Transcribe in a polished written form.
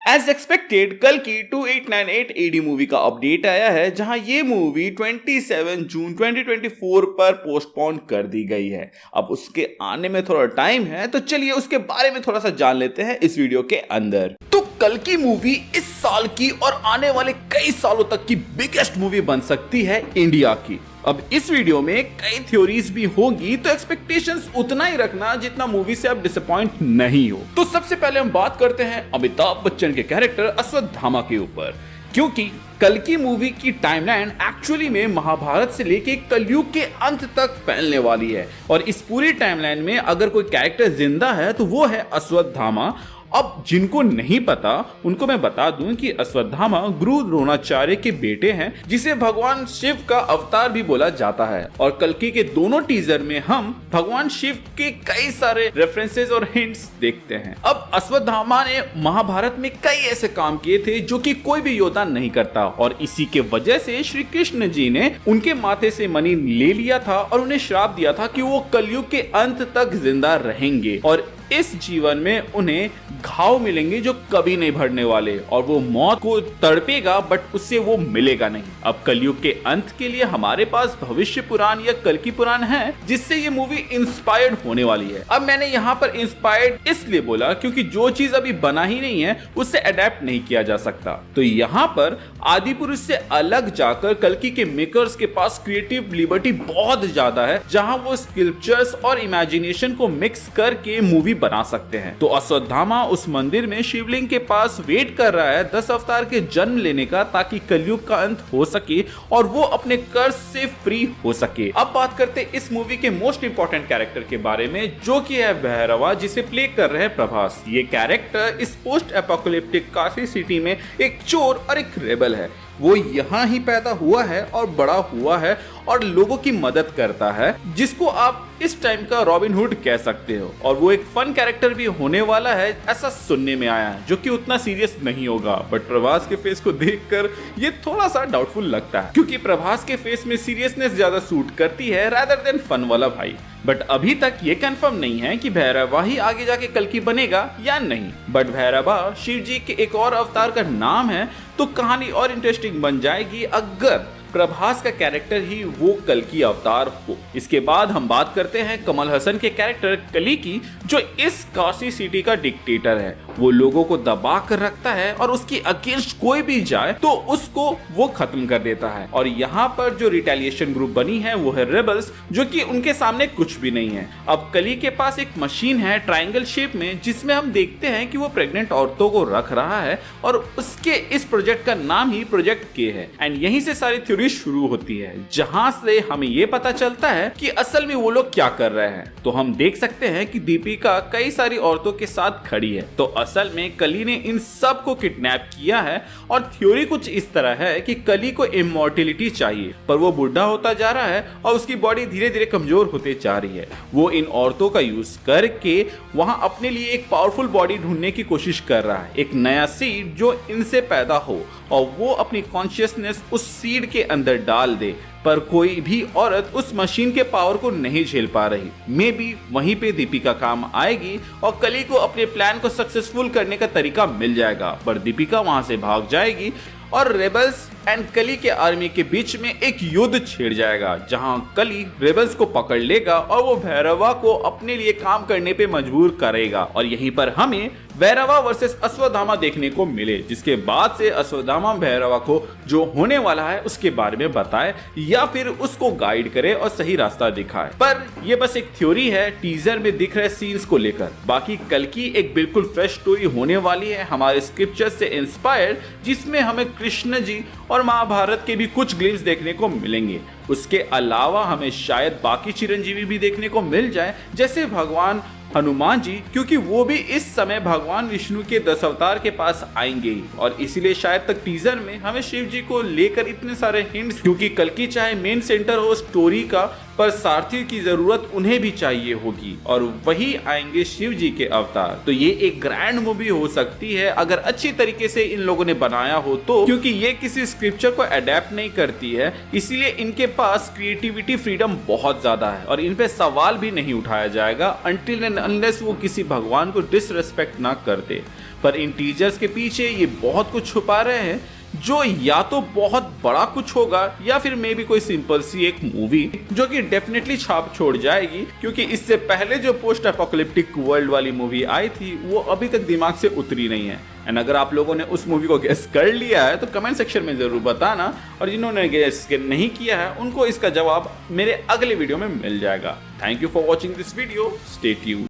As expected कल की 2898 AD movie का अपडेट आया है, जहां ये मूवी 27 जून 2024 पर पोस्टपोन कर दी गई है। अब उसके आने में थोड़ा टाइम है, तो चलिए उसके बारे में थोड़ा सा जान लेते हैं इस वीडियो के अंदर। तो कल की मूवी इस साल की और आने वाले कई सालों तक की बिगेस्ट मूवी बन सकती है इंडिया की। अब इस वीडियो में कई थ्योरीज भी होंगी, तो एक्सपेक्टेशंस उतना ही रखना जितना मूवी से आप डिसअपॉइंट नहीं हो। तो सबसे पहले हम बात करते हैं अमिताभ बच्चन के कैरेक्टर अश्वत्थामा के ऊपर, क्योंकि कल की मूवी की टाइमलाइन एक्चुअली में महाभारत से लेके कलयुग के अंत तक फैलने वाली है। और इस पूरी टाइमलाइन में अगर कोई कैरेक्टर जिंदा है तो वो है अश्वत्थामा। अब जिनको नहीं पता उनको मैं बता दूं कि अश्वत्थामा गुरु द्रोणाचार्य के बेटे हैं, जिसे भगवान शिव का अवतार भी बोला जाता है। और कल्कि के दोनों टीजर में हम भगवान शिव के कई सारे रेफरेंसेस और हिंट्स देखते हैं। अब अश्वत्थामा ने महाभारत में कई ऐसे काम किए थे जो कि कोई भी योद्धा नहीं करता, और इसी के वजह से श्री कृष्ण जी ने उनके माथे से मणि ले लिया था और उन्हें श्राप दिया था कि वो कलयुग के अंत तक जिंदा रहेंगे और इस जीवन में उन्हें घाव मिलेंगे जो कभी नहीं भरने वाले, और वो मौत को तड़पेगा बट उससे वो मिलेगा नहीं। अब कलयुग के अंत के लिए हमारे पास भविष्य पुराण या कल्कि पुराण है, जिससे ये मूवी इंस्पायर्ड होने वाली है। अब मैंने यहाँ पर इंस्पायर्ड इसलिए बोला क्योंकि जो चीज अभी बना ही नहीं है उससे अडेप्ट नहीं किया जा सकता। तो यहाँ पर आदि पुरुष से अलग जाकर कल्कि के मेकर्स के पास क्रिएटिव लिबर्टी बहुत ज्यादा है, जहां वो स्कल्पचर्स और इमेजिनेशन को मिक्स करके मूवी बना सकते हैं। तो अश्वत्थामा उस मंदिर में शिवलिंग के पास वेट कर रहा है 10 अवतार के जन्म लेने का, ताकि कलयुग का अंत हो सके और वो अपने कर्ज से फ्री हो सके। अब बात करते हैं इस मूवी के मोस्ट इंपॉर्टेंट कैरेक्टर के बारे में, जो कि है भैरवा, जिसे प्ले कर रहे हैं प्रभास। ये कैरेक्टर इस पोस्ट एपोकलिप्टिक काशी सिटी में एक चोर और एक रेबल है। वो यहाँ ही पैदा हुआ है और बड़ा हुआ है और लोगों की मदद करता है, जिसको आप इस टाइम का रॉबिन हुड कह सकते हो। और वो एक फन कैरेक्टर भी होने वाला है, ऐसा सुनने में आया है, जो कि उतना सीरियस नहीं होगा। बट प्रभास के फेस को देखकर ये थोड़ा सा डाउटफुल लगता है, क्योंकि प्रभास के फेस में सीरियसनेस ज्यादा सूट करती है रादर देन फन वाला भाई। बट अभी तक ये कंफर्म नहीं है कि भैरवा ही आगे जाके कल्कि बनेगा या नहीं। बट भैरवा शिव जी के एक और अवतार का नाम है, तो कहानी और इंटरेस्टिंग बन जाएगी अगर प्रभास का कैरेक्टर ही वो कल्कि अवतार हो। इसके बाद हम बात करते हैं कमल हसन के कैरेक्टर कली की, जो इस काशी सिटी का डिक्टेटर है। वो लोगों को दबा कर रखता है और उसकी अगेंस्ट कोई भी जाए तो उसको वो खत्म कर देता है। और यहाँ पर जो रिटेलिएशन ग्रुप बनी है वो है रेबल्स, जो कि उनके सामने कुछ भी नहीं है। अब कली के पास एक मशीन है ट्रायंगल शेप में, जिसमें हम देखते हैं कि वो प्रेग्नेंट औरतों को रख रहा है, और उसके इस प्रोजेक्ट का नाम ही प्रोजेक्ट के है। एंड यहीं से सारी शुरू होती है, जहां से हमें यह पता चलता है कि असल में वो लोग क्या कर रहे हैं। तो हम देख सकते हैं कि दीपिका कई सारी औरतों के साथ खड़ी है, तो असल में कली ने इन सब को किडनैप किया है। और थ्योरी कुछ इस तरह है कि कली को इमॉर्टिलिटी चाहिए, पर वो बुढ़ा होता जा रहा है और उसकी बॉडी धीरे धीरे कमजोर होते जा रही है। वो इन औरतों का यूज करके वहां अपने लिए एक पावरफुल बॉडी ढूंढने की कोशिश कर रहा है, एक नया सीड जो इनसे पैदा हो, और वो अपनी कॉन्शियसनेस उस सीड के अंदर डाल दे। पर कोई भी औरत उस मशीन के पावर को नहीं झेल पा रही। मे बी वहीं पे दीपिका काम आएगी और कली को अपने प्लान को सक्सेसफुल करने का तरीका मिल जाएगा। पर दीपिका वहां से भाग जाएगी और रेबल्स एंड कली के आर्मी के बीच में एक युद्ध छिड़ जाएगा, जहां कली रेबल्स को पकड़ लेगा और वो भैरवा को अपने लिए काम करने पे मजबूर करेगा। और यहीं पर हमें भैरवा वर्सेस अश्वत्थामा देखने को मिले, जिसके बाद से अश्वत्थामा भैरवा को जो होने वाला है उसके बारे में बताए या फिर उसको गाइड करे और सही रास्ता दिखाए। पर ये बस एक थ्योरी है टीजर में दिख रहे सीन्स को लेकर। बाकी कल्कि एक बिल्कुल फ्रेश स्टोरी होने वाली है, हमारे स्क्रिप्चर से इंस्पायर्ड, जिसमें हमें कृष्ण जी और महाभारत के भी कुछ ग्लिम्स देखने को मिलेंगे। उसके अलावा हमें शायद बाकी चिरंजीवी भी देखने को मिल जाए, जैसे भगवान हनुमान जी, क्योंकि वो भी इस समय भगवान विष्णु के 10 अवतार के पास आएंगे ही। और इसीलिए शायद तक टीजर में हमें शिव जी को लेकर इतने सारे हिंट्स, क्योंकि कल्कि चाहे मेन सेंटर हो स्टोरी का, पर सारथी की जरूरत उन्हें भी चाहिए होगी, और वही आएंगे शिव जी के अवतार। तो ये एक ग्रैंड मूवी हो सकती है अगर अच्छी तरीके से इन लोगों ने बनाया हो तो, क्योंकि ये किसी स्क्रिप्चर को अडेप्ट नहीं करती है, इसीलिए इनके पास क्रिएटिविटी फ्रीडम बहुत ज्यादा है और इन पे सवाल भी नहीं उठाया जाएगा अनटिल एंड अनलेस वो किसी भगवान को डिसरेस्पेक्ट ना करते। पर इन टीजर्स के पीछे ये बहुत कुछ छुपा रहे हैं, जो या तो बहुत बड़ा कुछ होगा या फिर मे बी कोई सिंपल सी एक मूवी जो कि डेफिनेटली छाप छोड़ जाएगी, क्योंकि इससे पहले जो पोस्ट अपोकलिप्टिक वर्ल्ड वाली मूवी आई थी वो अभी तक दिमाग से उतरी नहीं है। एंड अगर आप लोगों ने उस मूवी को गेस कर लिया है तो कमेंट सेक्शन में जरूर बताना, और जिन्होंने गेस नहीं किया है उनको इसका जवाब मेरे अगले वीडियो में मिल जाएगा। Thank you for watching this video, stay tuned.